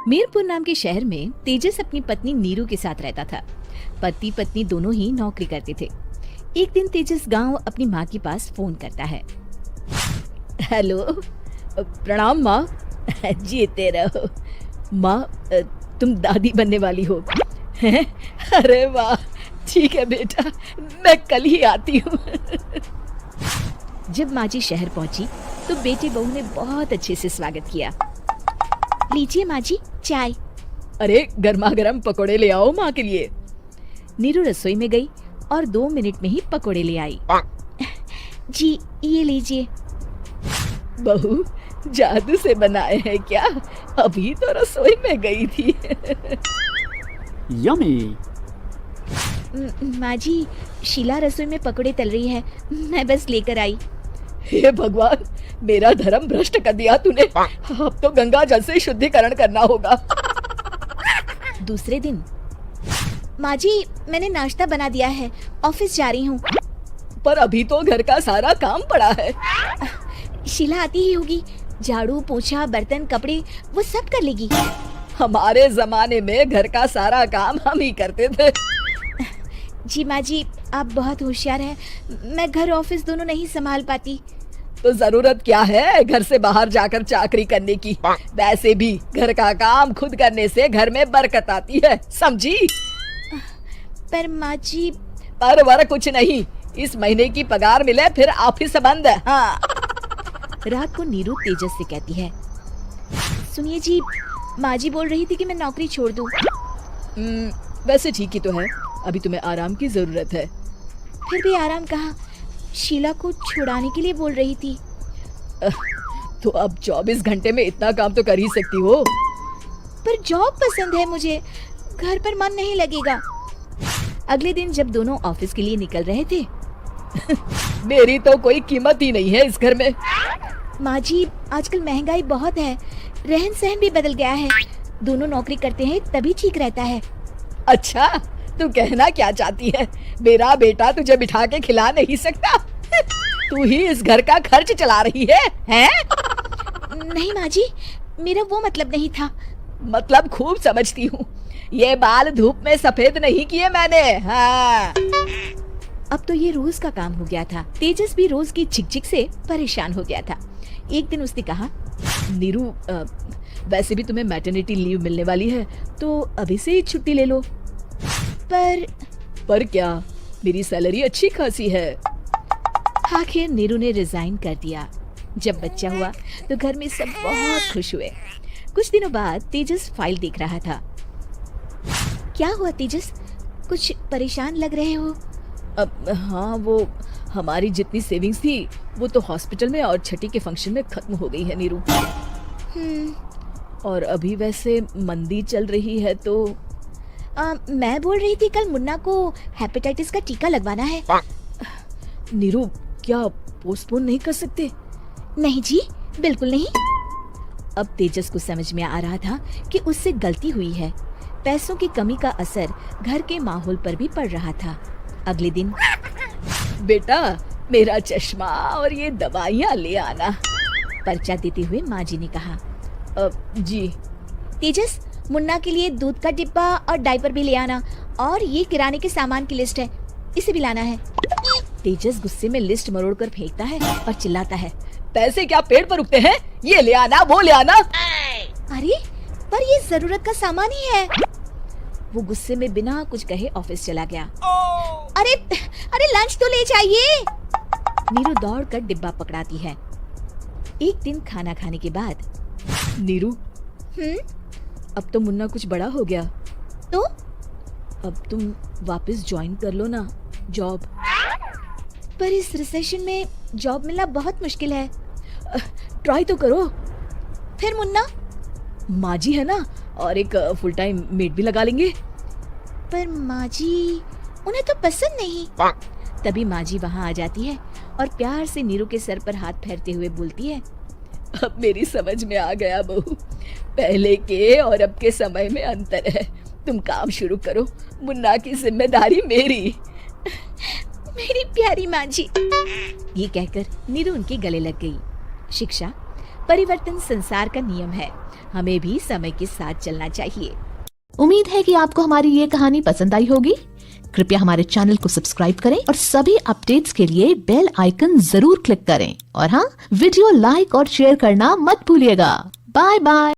मीरपुर नाम के शहर में तेजस अपनी पत्नी नीरू के साथ रहता था। पति पत्नी दोनों ही नौकरी करते थे। एक दिन तेजस गांव अपनी माँ के पास फोन करता है। हेलो, प्रणाम माँ। जीते रहो माँ, तुम दादी बनने वाली हो। अरे वाह, ठीक है बेटा, मैं कल ही आती हूँ। जब माँ जी शहर पहुंची तो बेटे बहू ने बहुत अच्छे से स्वागत किया। लीजिए माँ जी चाय। अरे गर्मा गर्म पकोड़े ले आओ माँ के लिए। नीरू रसोई में गई और 2 मिनट में ही पकोड़े ले आई। जी ये लीजिए। बहू जादू से बनाए हैं क्या? अभी तो रसोई में गई थी। यम्मी। माँ जी, शीला रसोई में पकोड़े तल रही है, मैं बस लेकर आई। हे भगवान, मेरा धर्म भ्रष्ट कर दिया तूने। अब तो गंगा जल से शुद्धिकरण करना होगा। दूसरे दिन, माँ जी मैंने नाश्ता बना दिया है, ऑफिस जा रही हूँ। पर अभी तो घर का सारा काम पड़ा है। शीला आती ही होगी, झाड़ू पोछा बर्तन कपड़े वो सब कर लेगी। हमारे जमाने में घर का सारा काम हम ही करते थे। जी माँ जी, आप बहुत होशियार हैं, मैं घर ऑफिस दोनों नहीं संभाल पाती। तो जरूरत क्या है घर से बाहर जाकर चाकरी करने की? वैसे भी घर का काम खुद करने से घर में बरकत आती है, समझी? पर माँ जी। पर वर कुछ नहीं, इस महीने की पगार मिले फिर ऑफिस बंद। हाँ। रात को नीरू तेजस से कहती है, सुनिए जी, माँ जी बोल रही थी कि मैं नौकरी छोड़ दूं। वैसे ठीक ही तो है, अभी तुम्हें आराम की जरूरत है। फिर भी आराम कहाँ, शीला को छुड़ाने के लिए बोल रही थी। तो अब 24 घंटे में इतना काम तो कर ही सकती हो। पर जॉब पसंद है मुझे, घर पर मन नहीं लगेगा। अगले दिन जब दोनों ऑफिस के लिए निकल रहे थे, मेरी तो कोई कीमत ही नहीं है इस घर में। माँ जी आजकल महंगाई बहुत है, रहन सहन भी बदल गया है, दोनों नौकरी करते हैं तभी ठीक रहता है। अच्छा, तू कहना क्या चाहती है? मेरा बेटा तुझे बिठा के खिला नहीं सकता? तू ही इस घर का खर्च चला रही है, हैं? नहीं माँ जी, मेरा वो मतलब नहीं था। मतलब खूब समझती हूँ, ये बाल धूप में सफेद नहीं किए मैंने। हाँ। अब तो ये रोज का काम हो गया था। तेजस भी रोज की झिकझिक से परेशान हो गया था। एक दिन उसने कहा, नीरू, वैसे भी तुम्हें मैटरनिटी लीव मिलने वाली है, तो अभी से ही छुट्टी ले लो। पर क्या, मेरी सैलरी अच्छी खासी है। आखिर नीरू ने रिजाइन कर दिया। जब बच्चा हुआ तो घर में सब बहुत खुश हुए। कुछ दिनों बाद तेजस फाइल देख रहा था। क्या हुआ तेजस, कुछ परेशान लग रहे हो? हाँ, वो हमारी जितनी सेविंग्स थी वो तो हॉस्पिटल में और छठी के फंक्शन में खत्म हो गई है नीरू। और अभी वैसे मंदी चल रही है तो मैं बोल रही थी कल मुन्ना को हेपेटाइटिस का टीका लगवाना है। नीरू, क्या पोस्टपोन नहीं कर सकते? नहीं जी, बिल्कुल नहीं। अब तेजस को समझ में आ रहा था कि उससे गलती हुई है। पैसों की कमी का असर घर के माहौल पर भी पड़ रहा था। अगले दिन, बेटा मेरा चश्मा और ये दवाइयाँ ले आना, पर्चा देते हुए माँ जी ने कहा। जी। तेजस, मुन्ना के लिए दूध का डिब्बा और डायपर भी ले आना, और ये किराने के सामान की लिस्ट है, इसे भी लाना है। तेजस गुस्से में लिस्ट मरोड़ कर फेंकता है और चिल्लाता है, पैसे क्या पेड़ पर उगते हैं? ये ले आना, वो ले आना। अरे पर ये जरूरत का सामान ही है। वो गुस्से में बिना कुछ कहे ऑफिस चला गया। अरे लंच तो ले जाइए। नीरू दौड़ कर डिब्बा पकड़ाती है। एक दिन खाना खाने के बाद, नीरू, अब तो मुन्ना कुछ बड़ा हो गया, तो अब तुम वापस ज्वाइन कर लो ना जॉब। पर इस रिसेशन में जॉब मिलना बहुत मुश्किल है। ट्राई तो करो। फिर मुन्ना? माँ जी है ना, और एक फुल टाइम मेड भी लगा लेंगे। पर माँ जी, उन्हें तो पसंद नहीं। तभी माँ जी वहाँ आ जाती है और प्यार से नीरू के सर पर हाथ फेरते हुए बोलती है, अब मेरी समझ में आ गया बहू, पहले के और अब के समय में अंतर है। तुम काम शुरू करो, मुन्ना की जिम्मेदारी मेरी। मेरी प्यारी माँ जी। ये कहकर नीरू उनके गले लग गई। शिक्षा, परिवर्तन संसार का नियम है। हमें भी समय के साथ चलना चाहिए। उम्मीद है कि आपको हमारी ये कहानी पसंद आई होगी। कृपया हमारे चैनल को सब्सक्राइब करें और सभी अपडेट्स के लिए बेल आइकन जरूर क्लिक करें। और हाँ, वीडियो लाइक और शेयर करना मत भूलिएगा। Bye bye.